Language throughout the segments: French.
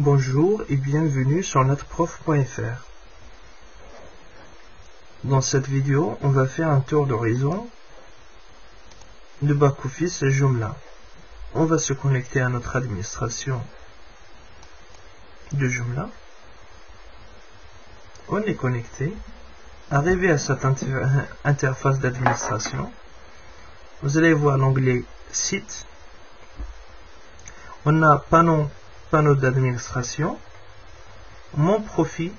Bonjour et bienvenue sur notreprof.fr. Dans cette vidéo, on va faire un tour d'horizon de back-office Joomla. On va se connecter à notre administration de Joomla. On est connecté. Arrivé à cette interface d'administration, vous allez voir l'onglet Site. On a panneau d'administration, mon profil,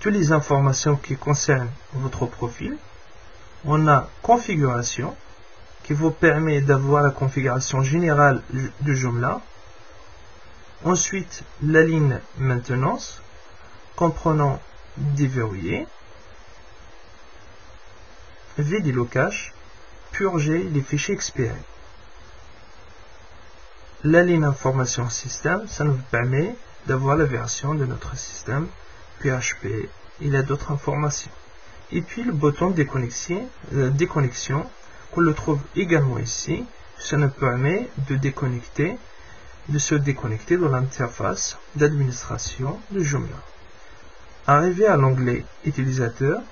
toutes les informations qui concernent votre profil. On a configuration qui vous permet d'avoir la configuration générale de Joomla. Ensuite, la ligne maintenance comprenant déverrouiller, vider le cache, purger les fichiers expirés. La ligne information système, ça nous permet d'avoir la version de notre système PHP. Il y a d'autres informations. Et puis le bouton déconnexion, qu'on le trouve également ici, ça nous permet de se déconnecter de l'interface d'administration de Joomla. Arrivé à l'onglet utilisateur,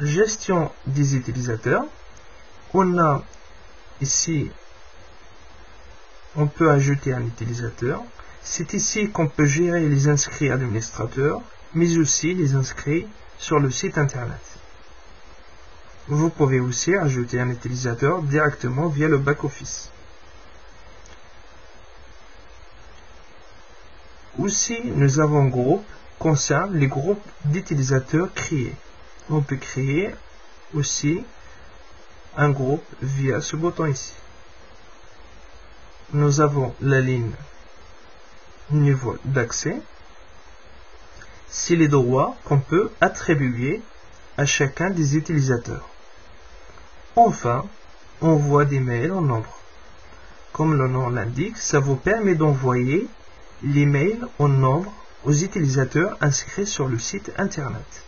gestion des utilisateurs, on a ici, on peut ajouter un utilisateur. C'est ici qu'on peut gérer les inscrits administrateurs, mais aussi les inscrits sur le site internet. Vous pouvez aussi ajouter un utilisateur directement via le back-office. Aussi, nous avons un groupe concerne les groupes d'utilisateurs créés. On peut créer aussi un groupe via ce bouton ici. Nous avons la ligne niveau d'accès. C'est les droits qu'on peut attribuer à chacun des utilisateurs. Enfin, on voit des mails en nombre. Comme le nom l'indique, ça vous permet d'envoyer les mails en nombre aux utilisateurs inscrits sur le site internet.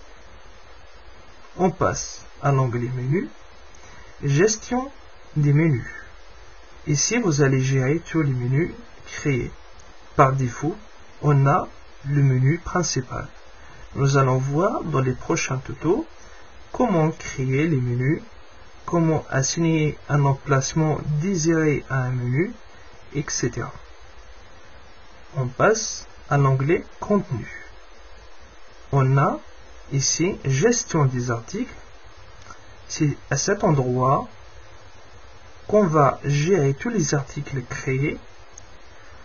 On passe à l'onglet menu, gestion des menus. Ici, vous allez gérer tous les menus créés. Par défaut, on a le menu principal. Nous allons voir dans les prochains tutos comment créer les menus, comment assigner un emplacement désiré à un menu, etc. On passe à l'onglet contenu. On a ici gestion des articles. C'est à cet endroit qu'on va gérer tous les articles créés,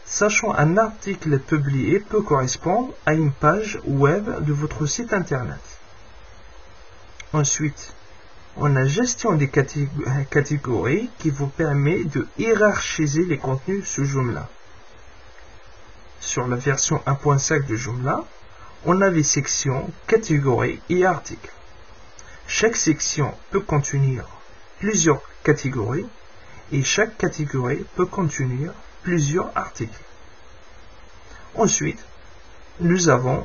sachant un article publié peut correspondre à une page web de votre site internet. Ensuite, on a gestion des catégories qui vous permet de hiérarchiser les contenus sous Joomla. Sur la version 1.5 de Joomla, on a les sections, catégories et articles. Chaque section peut contenir plusieurs catégories et chaque catégorie peut contenir plusieurs articles. Ensuite, nous avons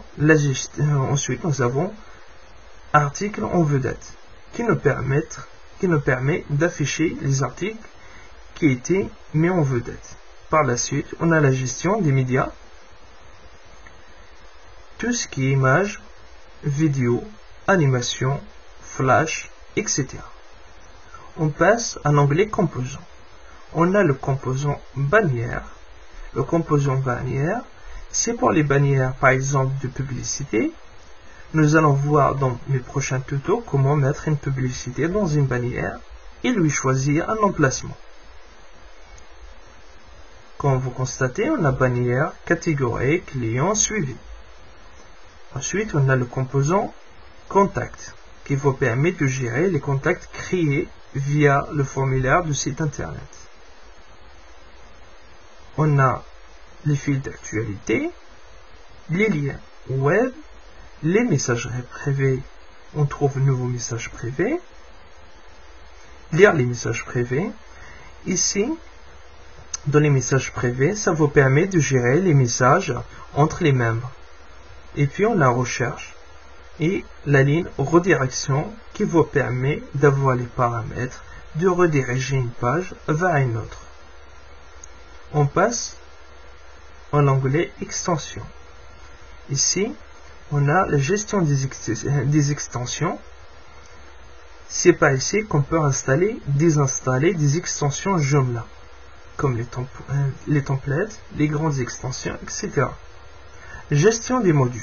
articles en vedette qui nous permet d'afficher les articles qui étaient mis en vedette. Par la suite, on a la gestion des médias, tout ce qui est images, vidéo, animation, flash, etc. On passe à l'onglet composants. On a le composant bannière. Le composant bannière, c'est pour les bannières, par exemple, de publicité. Nous allons voir dans mes prochains tutos comment mettre une publicité dans une bannière et lui choisir un emplacement. Comme vous constatez, on a bannière, catégorie, client, suivi. Ensuite, on a le composant contact qui vous permet de gérer les contacts créés via le formulaire du site internet. On a les fils d'actualité, les liens web, les messageries privées. On trouve de nouveaux messages privés. Lire les messages privés. Ici, dans les messages privés, ça vous permet de gérer les messages entre les membres. Et puis on a recherche et la ligne redirection qui vous permet d'avoir les paramètres de rediriger une page vers une autre. On passe dans l'onglet Extensions. Ici, on a la gestion des extensions. C'est par ici qu'on peut installer, désinstaller des extensions Joomla, comme les templates, les grandes extensions, etc. Gestion des modules.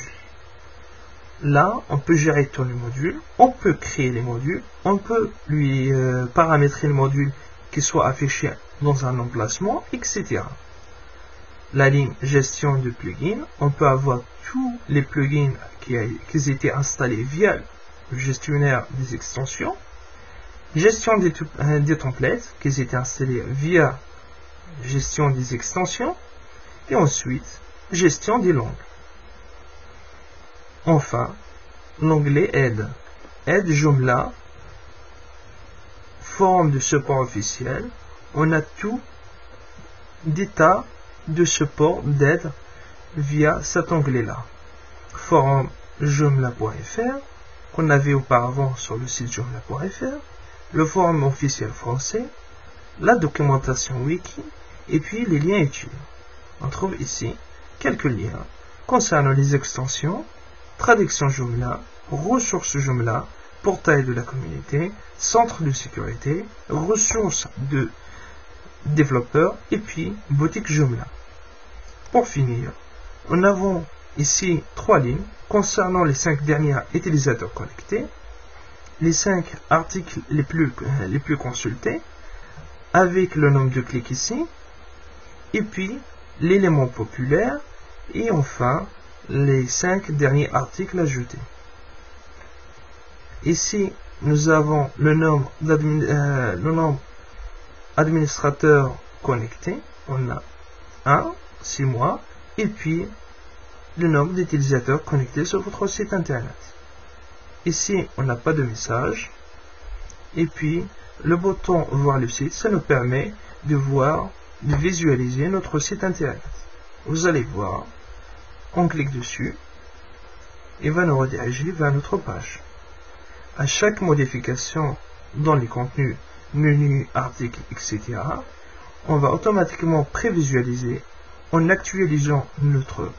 Là, on peut gérer tous les modules, on peut créer les modules, on peut lui paramétrer le module qui soit affiché dans un emplacement, etc. La ligne gestion de plugins, on peut avoir tous les plugins qui étaient installés via le gestionnaire des extensions. Gestion des templates qui étaient installés via gestion des extensions. Et ensuite, gestion des langues. Enfin, l'onglet Aide. Aide Joomla, forum de support officiel. On a tout d'état de support d'aide via cet onglet-là. Forum joomla.fr, qu'on avait auparavant sur le site joomla.fr, le forum officiel français, la documentation wiki, et puis les liens utiles. On trouve ici quelques liens concernant les extensions, traduction Joomla, ressources Joomla, portail de la communauté, centre de sécurité, ressources de développeurs et puis boutique Joomla. Pour finir, nous avons ici 3 lignes concernant les 5 derniers utilisateurs connectés, les 5 articles les plus consultés, avec le nombre de clics ici, et puis l'élément populaire, et enfin les 5 derniers articles ajoutés. Ici, nous avons le nombre d'administrateurs connectés. On a 1, 6 mois, et puis le nombre d'utilisateurs connectés sur votre site internet. Ici, on n'a pas de message. Et puis, le bouton voir le site, ça nous permet de voir, de visualiser notre site internet. Vous allez voir, on clique dessus, et va nous rediriger vers notre page. À chaque modification dans les contenus, menus, articles, etc., on va automatiquement prévisualiser en actualisant notre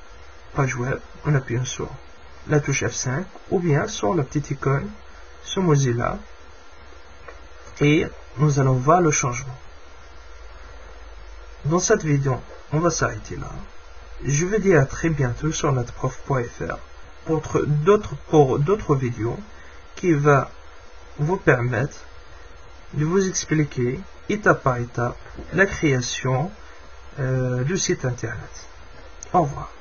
page web en appuyant sur la touche F5 ou bien sur la petite icône sur Mozilla, et nous allons voir le changement. Dans cette vidéo, on va s'arrêter là. Je vous dis à très bientôt sur notprof.fr pour d'autres vidéos qui va vous permettre de vous expliquer étape par étape la création du site internet. Au revoir.